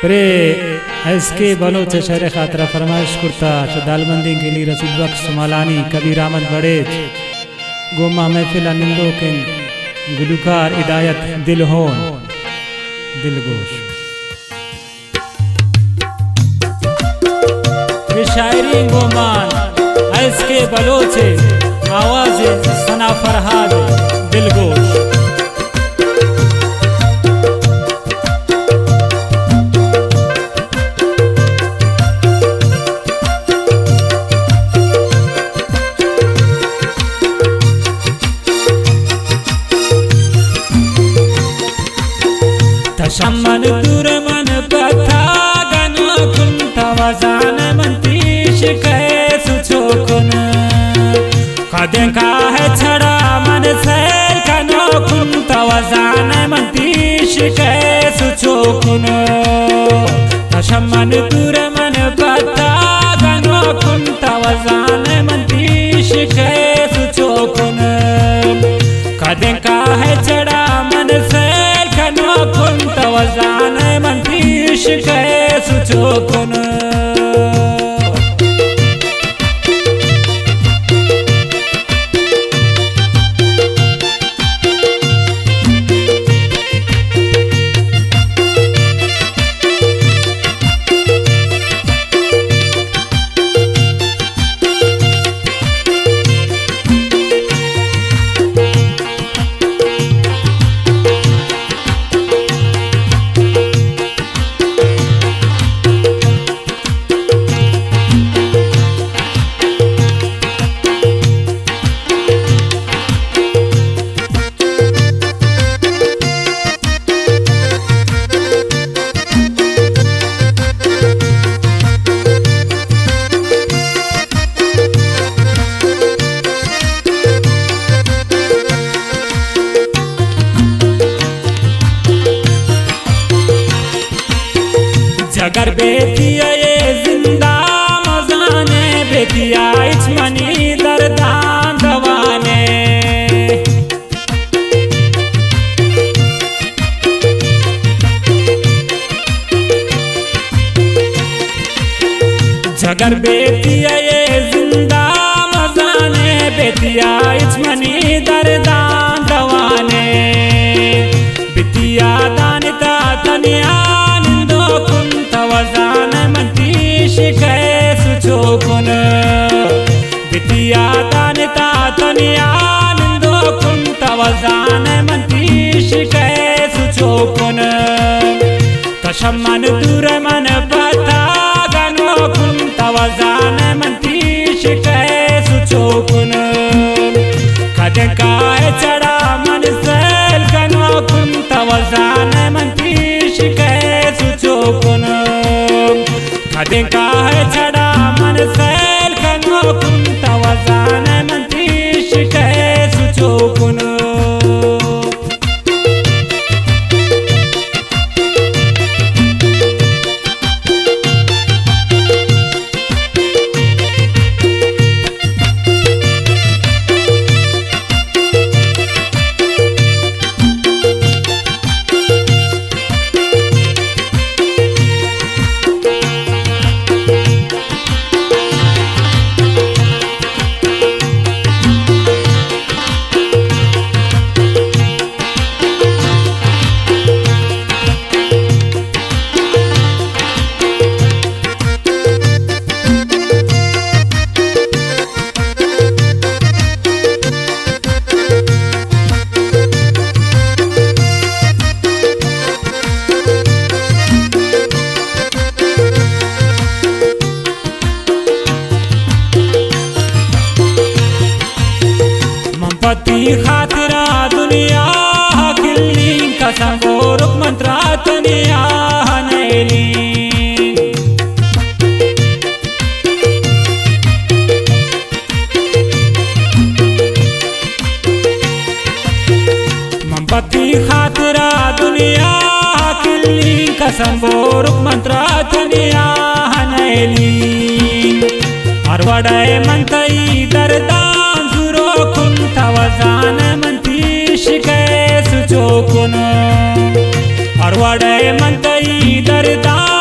Pray इसके Bloch शहर खातरा फरमाइश करता दालबंदी के लिए रसूल बख्श सुमालानी कबीर अहमद बड़ेज गोमा महफिल निंदो किन गुलकार हिदायत दिल होन दिलगोश। ये शायरी गोमान इसके बलोच आवाज सना फरहाद दिलगोश। तशम्मन दूर मन पथा गनो कुन तवजान मंतीश कैसु चोकुन कदे का है छड़ा मन सैल कनो कुन तवजान मंतीश कैसु चोकुन तशम्मन दूर मन पथा गनो कुन तवजान मंतीश कैसु चोकुन कदे का है छड़ा मन सैल कनो कुन तवजान मंतीश कैसु चोकुन। जगर बेतिया ये जिंदा मजाने बेतिया इचमनी दर्दान दवाने जगर बेतिया ये जिंदा मजाने बेतिया इचमनी दर्दान दवाने बितिया दानिता तनिया तवजान मंतीश कैसु चोकुन बितिया दानिता तनिया निंदो कुन तवजान मंतीश कैसु चोकुन तशम्मन दूर मन पथा गनो कुन तवजान मंतीश कैसु चोकुन कदे का चढ़ा मन सैल गनो कुन तवजान मंतीश कैसु चोकुन कदे का छड़ा मन सैल कनो कुन तवजान मंतीश कैसु चोकुन। पति खातिरा दुनिया किल्ली कसम रुक मंत्रा दुनिया नैली पति खातिरा दुनिया किल्ली कसम रुक मंत्रा दुनिया नैली अरवड़े मंतई दरदान सुरो कुन तवजान मंतीश कैसु चोकुन अरवड़े मंतई दरदान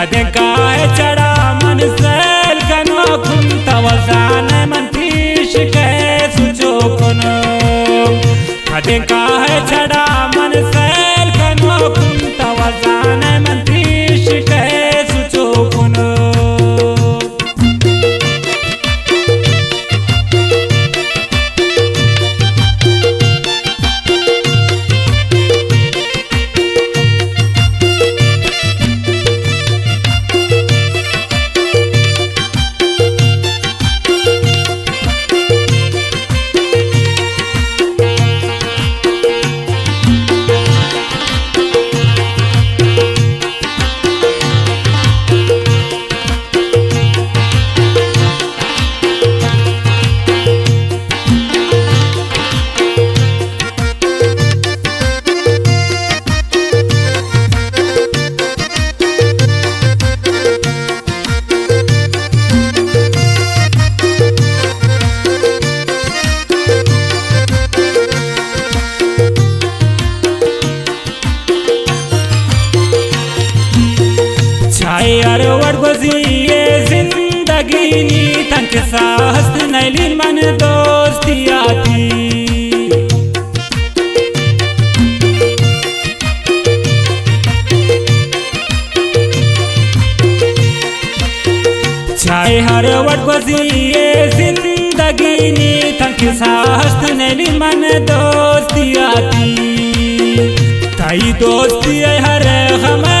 कदे काहे चढ़ा मन सेल कनो कुंत वजान मन तीश के सुचोकन कदे काहे चढ़ा मन सेल कनो कुंत वजान मन तीश के सुचोकन यार वडगोजी ये जिंदगी नी तंक साहस नैलिन मन दोस्ती आती चाहे हर वडगोजी ये जिंदगी नी तंक साहस नैलिन मन दोस्ती आती ताई दोस्ती हर हमें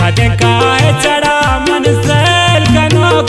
कदे काहे चढ़ा मन सेल कनो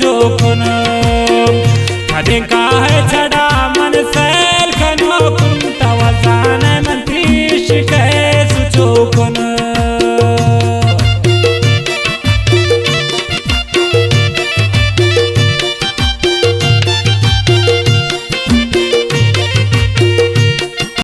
चोकन कदे काहे चढ़ा